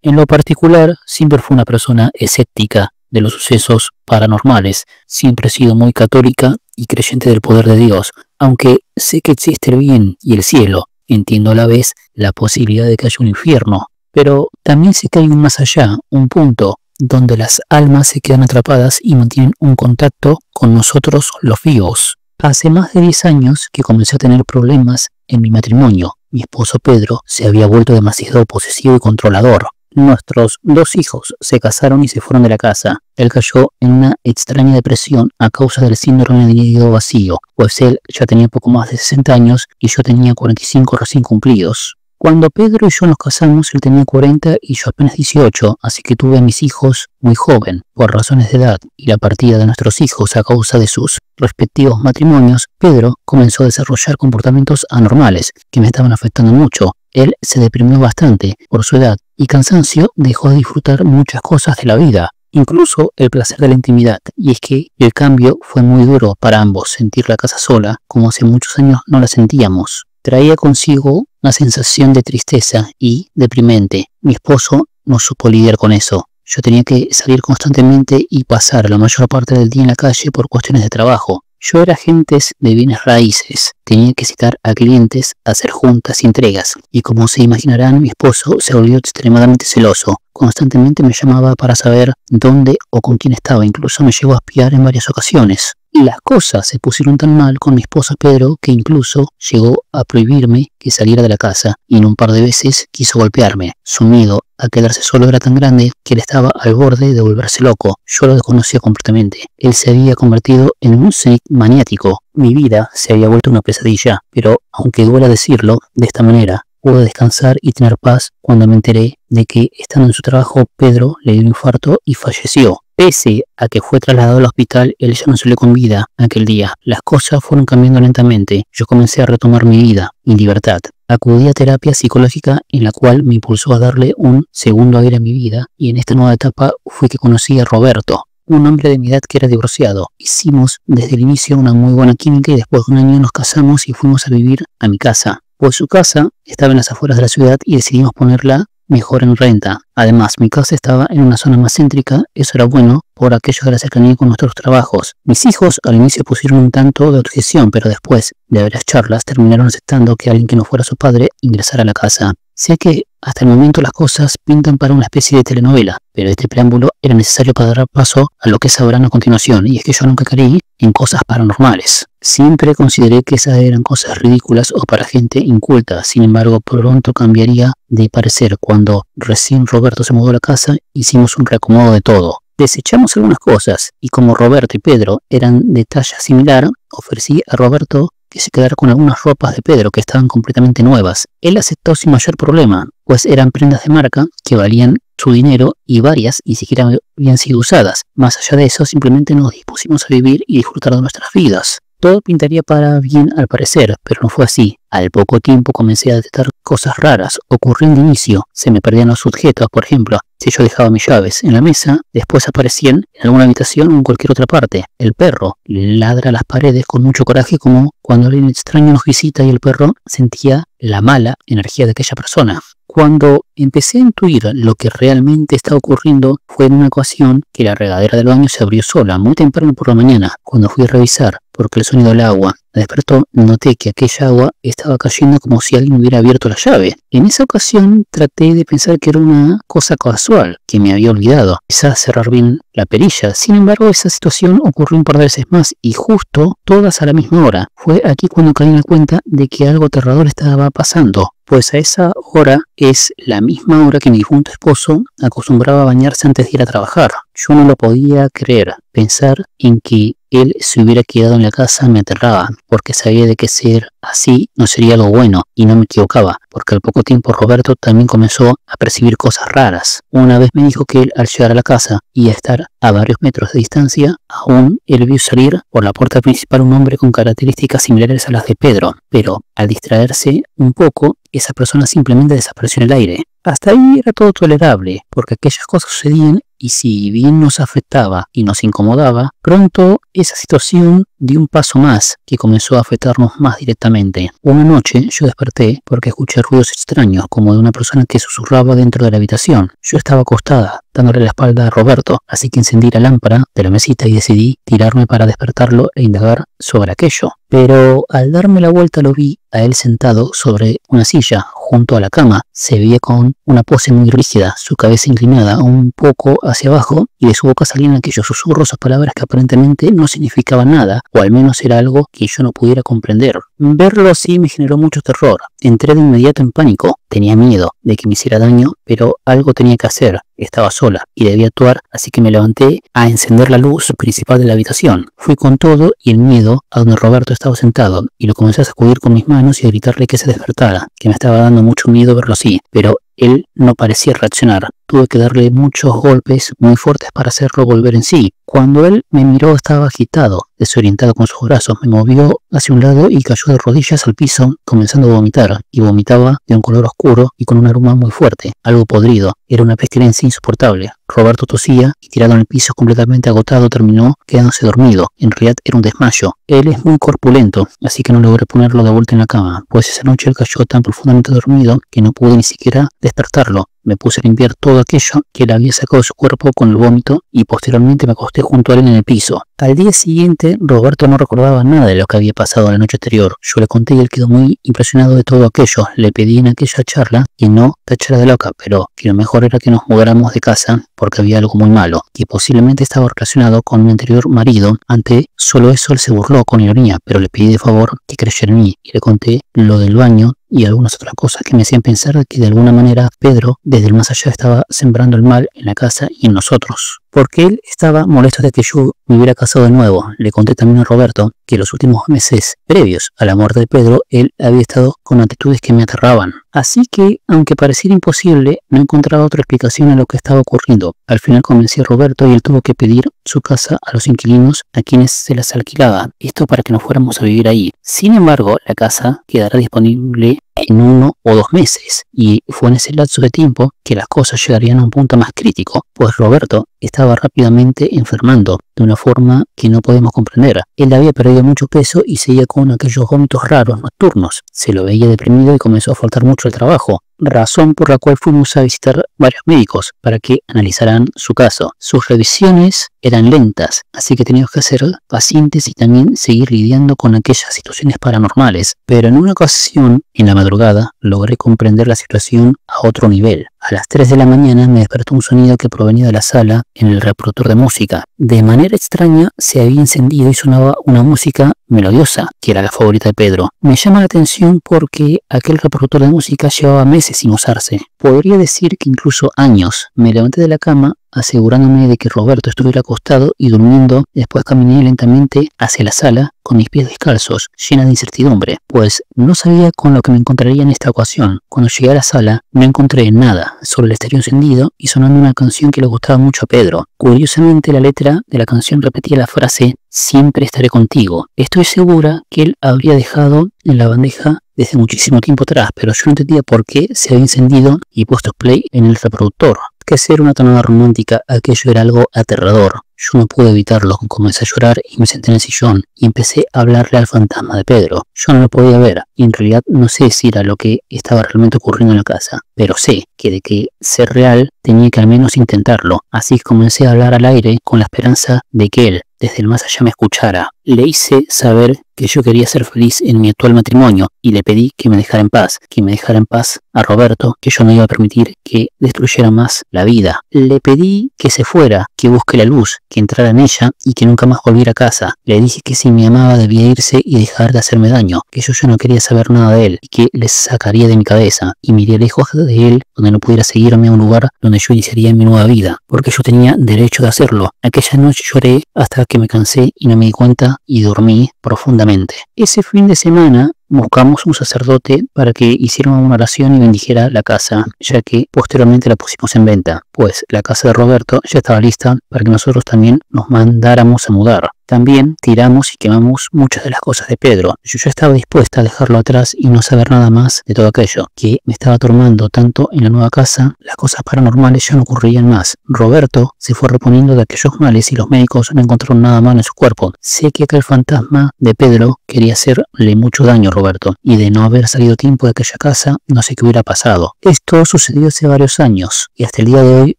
En lo particular, siempre fue una persona escéptica de los sucesos paranormales. Siempre he sido muy católica y creyente del poder de Dios. Aunque sé que existe el bien y el cielo, entiendo a la vez la posibilidad de que haya un infierno. Pero también sé que hay un más allá, un punto donde las almas se quedan atrapadas y mantienen un contacto con nosotros los vivos. Hace más de 10 años que comencé a tener problemas en mi matrimonio. Mi esposo Pedro se había vuelto demasiado posesivo y controlador. Nuestros 2 hijos se casaron y se fueron de la casa. Él cayó en una extraña depresión a causa del síndrome de nido vacío, pues él ya tenía poco más de 60 años y yo tenía 45 recién cumplidos. Cuando Pedro y yo nos casamos, él tenía 40 y yo apenas 18, así que tuve a mis hijos muy joven. Por razones de edad y la partida de nuestros hijos a causa de sus respectivos matrimonios, Pedro comenzó a desarrollar comportamientos anormales que me estaban afectando mucho. Él se deprimió bastante por su edad y cansancio, dejó de disfrutar muchas cosas de la vida, incluso el placer de la intimidad. Y es que el cambio fue muy duro para ambos, sentir la casa sola, como hace muchos años no la sentíamos. Traía consigo una sensación de tristeza y deprimente. Mi esposo no supo lidiar con eso. Yo tenía que salir constantemente y pasar la mayor parte del día en la calle por cuestiones de trabajo. Yo era agente de bienes raíces, tenía que citar a clientes, hacer juntas y entregas, y como se imaginarán, mi esposo se volvió extremadamente celoso. Constantemente me llamaba para saber dónde o con quién estaba, incluso me llegó a espiar en varias ocasiones. Y las cosas se pusieron tan mal con mi esposo Pedro que incluso llegó a prohibirme que saliera de la casa y en un par de veces quiso golpearme. Su miedo a quedarse solo era tan grande que él estaba al borde de volverse loco. Yo lo desconocía completamente. Él se había convertido en un maniático. Mi vida se había vuelto una pesadilla, pero aunque duela decirlo de esta manera, pude descansar y tener paz cuando me enteré de que estando en su trabajo Pedro le dio un infarto y falleció. Pese a que fue trasladado al hospital, él ya no salió con vida aquel día. Las cosas fueron cambiando lentamente. Yo comencé a retomar mi vida y libertad. Acudí a terapia psicológica en la cual me impulsó a darle un segundo aire a mi vida y en esta nueva etapa fue que conocí a Roberto, un hombre de mi edad que era divorciado. Hicimos desde el inicio una muy buena química y después de un año nos casamos y fuimos a vivir a mi casa. Pues su casa estaba en las afueras de la ciudad y decidimos ponerla mejor en renta. Además, mi casa estaba en una zona más céntrica, eso era bueno por aquello de la cercanía con nuestros trabajos. Mis hijos al inicio pusieron un tanto de objeción, pero después de varias charlas terminaron aceptando que alguien que no fuera su padre ingresara a la casa. Sé que hasta el momento las cosas pintan para una especie de telenovela, pero este preámbulo era necesario para dar paso a lo que sabrán a continuación, y es que yo nunca creí en cosas paranormales. Siempre consideré que esas eran cosas ridículas o para gente inculta. Sin embargo, pronto cambiaría de parecer. Cuando recién Roberto se mudó a la casa, hicimos un reacomodo de todo. Desechamos algunas cosas y como Roberto y Pedro eran de talla similar, ofrecí a Roberto que se quedara con algunas ropas de Pedro que estaban completamente nuevas. Él aceptó sin mayor problema, pues eran prendas de marca que valían su dinero y varias ni siquiera habían sido usadas. Más allá de eso, simplemente nos dispusimos a vivir y disfrutar de nuestras vidas. Todo pintaría para bien al parecer, pero no fue así. Al poco tiempo comencé a detectar cosas raras. Ocurrió de inicio. Se me perdían los objetos, por ejemplo. Si yo dejaba mis llaves en la mesa, después aparecían en alguna habitación o en cualquier otra parte. El perro ladra a las paredes con mucho coraje, como cuando alguien extraño nos visita y el perro sentía la mala energía de aquella persona. Cuando empecé a intuir lo que realmente estaba ocurriendo fue en una ocasión que la regadera del baño se abrió sola, muy temprano por la mañana. Cuando fui a revisar, porque el sonido del agua me despertó, noté que aquella agua estaba cayendo como si alguien hubiera abierto la llave. En esa ocasión traté de pensar que era una cosa casual, que me había olvidado, quizás cerrar bien la perilla. Sin embargo, esa situación ocurrió un par de veces más y justo todas a la misma hora. Fue aquí cuando caí en la cuenta de que algo aterrador estaba pasando. Pues a esa hora es la misma hora que mi difunto esposo acostumbraba a bañarse antes de ir a trabajar. Yo no lo podía creer. Pensar en que él se hubiera quedado en la casa me aterraba, porque sabía de que ser así no sería algo bueno, y no me equivocaba, porque al poco tiempo Roberto también comenzó a percibir cosas raras. Una vez me dijo que él, al llegar a la casa y a estar a varios metros de distancia, aún él vio salir por la puerta principal un hombre con características similares a las de Pedro, pero al distraerse un poco, esa persona simplemente desapareció en el aire. Hasta ahí era todo tolerable, porque aquellas cosas sucedían y si bien nos afectaba y nos incomodaba, pronto esa situación di un paso más que comenzó a afectarnos más directamente. Una noche yo desperté porque escuché ruidos extraños, como de una persona que susurraba dentro de la habitación. Yo estaba acostada, dándole la espalda a Roberto, así que encendí la lámpara de la mesita y decidí tirarme para despertarlo e indagar sobre aquello. Pero al darme la vuelta lo vi a él sentado sobre una silla junto a la cama. Se veía con una pose muy rígida, su cabeza inclinada un poco hacia abajo y de su boca salían aquellos susurros o palabras que aparentemente no significaban nada, o al menos era algo que yo no pudiera comprender. Verlo así me generó mucho terror. Entré de inmediato en pánico. Tenía miedo de que me hiciera daño, pero algo tenía que hacer. Estaba sola y debía actuar, así que me levanté a encender la luz principal de la habitación. Fui con todo y el miedo a donde Roberto estaba sentado y lo comencé a sacudir con mis manos y a gritarle que se despertara, que me estaba dando mucho miedo verlo así, pero él no parecía reaccionar. Tuve que darle muchos golpes muy fuertes para hacerlo volver en sí. Cuando él me miró estaba agitado, desorientado con sus brazos. Me movió hacia un lado y cayó de rodillas al piso, comenzando a vomitar. Y vomitaba de un color oscuro y con un aroma muy fuerte, algo podrido. Era una pestilencia insoportable. Roberto tosía y tirado en el piso completamente agotado terminó quedándose dormido. En realidad era un desmayo. Él es muy corpulento, así que no logré ponerlo de vuelta en la cama, pues esa noche él cayó tan profundamente dormido que no pude ni siquiera despertarlo. Me puse a limpiar todo aquello que le había sacado de su cuerpo con el vómito y posteriormente me acosté junto a él en el piso. Al día siguiente, Roberto no recordaba nada de lo que había pasado la noche anterior. Yo le conté y él quedó muy impresionado de todo aquello. Le pedí en aquella charla que no tachara de loca, pero que lo mejor era que nos mudáramos de casa porque había algo muy malo, que posiblemente estaba relacionado con mi anterior marido. Ante solo eso él se burló con ironía, pero le pedí de favor que creyera en mí y le conté lo del baño y algunas otras cosas que me hacían pensar que de alguna manera Pedro desde el más allá estaba sembrando el mal en la casa y en nosotros, porque él estaba molesto de que yo me hubiera casado de nuevo. Le conté también a Roberto que los últimos meses previos a la muerte de Pedro él había estado con actitudes que me aterraban. Así que, aunque pareciera imposible, no encontraba otra explicación a lo que estaba ocurriendo. Al final convencí a Roberto y él tuvo que pedir su casa a los inquilinos a quienes se las alquilaba, esto para que nos fuéramos a vivir ahí. Sin embargo, la casa quedará disponible en 1 o 2 meses, y fue en ese lapso de tiempo que las cosas llegarían a un punto más crítico, pues Roberto estaba rápidamente enfermando de una forma que no podemos comprender. Él había perdido mucho peso y seguía con aquellos vómitos raros nocturnos. Se lo veía deprimido y comenzó a faltar mucho al trabajo, razón por la cual fuimos a visitar varios médicos para que analizaran su caso. Sus revisiones eran lentas, así que teníamos que ser pacientes y también seguir lidiando con aquellas situaciones paranormales. Pero en una ocasión, en la madrugada, logré comprender la situación a otro nivel. A las 3 de la mañana me despertó un sonido que provenía de la sala en el reproductor de música. De manera extraña se había encendido y sonaba una música melodiosa, que era la favorita de Pedro. Me llama la atención porque aquel reproductor de música llevaba meses sin usarse. Podría decir que incluso años. Me levanté de la cama asegurándome de que Roberto estuviera acostado y durmiendo. Después caminé lentamente hacia la sala con mis pies descalzos, llena de incertidumbre, pues no sabía con lo que me encontraría en esta ocasión. Cuando llegué a la sala no encontré nada, solo el estéreo encendido y sonando una canción que le gustaba mucho a Pedro. Curiosamente la letra de la canción repetía la frase "siempre estaré contigo". Estoy segura que él habría dejado en la bandeja desde muchísimo tiempo atrás, pero yo no entendía por qué se había encendido y puesto play en el reproductor. Que ser una tonada romántica, aquello era algo aterrador. Yo no pude evitarlo, comencé a llorar y me senté en el sillón y empecé a hablarle al fantasma de Pedro. Yo no lo podía ver y en realidad no sé si era lo que estaba realmente ocurriendo en la casa, pero sé que de que ser real tenía que al menos intentarlo. Así que comencé a hablar al aire con la esperanza de que él, desde el más allá, me escuchara. Le hice saber que yo quería ser feliz en mi actual matrimonio y le pedí que me dejara en paz a Roberto, que yo no iba a permitir que destruyera más la vida. Le pedí que se fuera, que busque la luz, que entrara en ella y que nunca más volviera a casa. Le dije que si me amaba debía irse y dejar de hacerme daño, que yo ya no quería saber nada de él y que le sacaría de mi cabeza y me iría lejos de él, donde no pudiera seguirme a un lugar donde yo iniciaría mi nueva vida, porque yo tenía derecho de hacerlo. Aquella noche lloré hasta que me cansé y no me di cuenta y dormí profundamente. Ese fin de semana Buscamos un sacerdote para que hiciera una oración y bendijera la casa, ya que posteriormente la pusimos en venta, pues la casa de Roberto ya estaba lista para que nosotros también nos mandáramos a mudar. También tiramos y quemamos muchas de las cosas de Pedro. Yo ya estaba dispuesta a dejarlo atrás y no saber nada más de todo aquello que me estaba atormentando tanto en la nueva casa. Las cosas paranormales ya no ocurrían más. Roberto se fue reponiendo de aquellos males y los médicos no encontraron nada malo en su cuerpo. Sé que aquel fantasma de Pedro quería hacerle mucho daño a Roberto, y de no haber salido a tiempo de aquella casa, no sé qué hubiera pasado. Esto sucedió hace varios años y hasta el día de hoy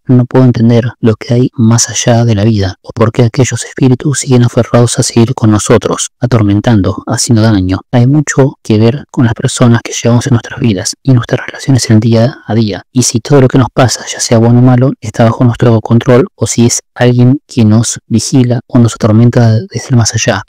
no puedo entender lo que hay más allá de la vida o por qué aquellos espíritus siguen aferrados a seguir con nosotros, atormentando, haciendo daño. Hay mucho que ver con las personas que llevamos en nuestras vidas y nuestras relaciones en el día a día, y si todo lo que nos pasa, ya sea bueno o malo, está bajo nuestro control o si es alguien que nos vigila o nos atormenta desde el más allá.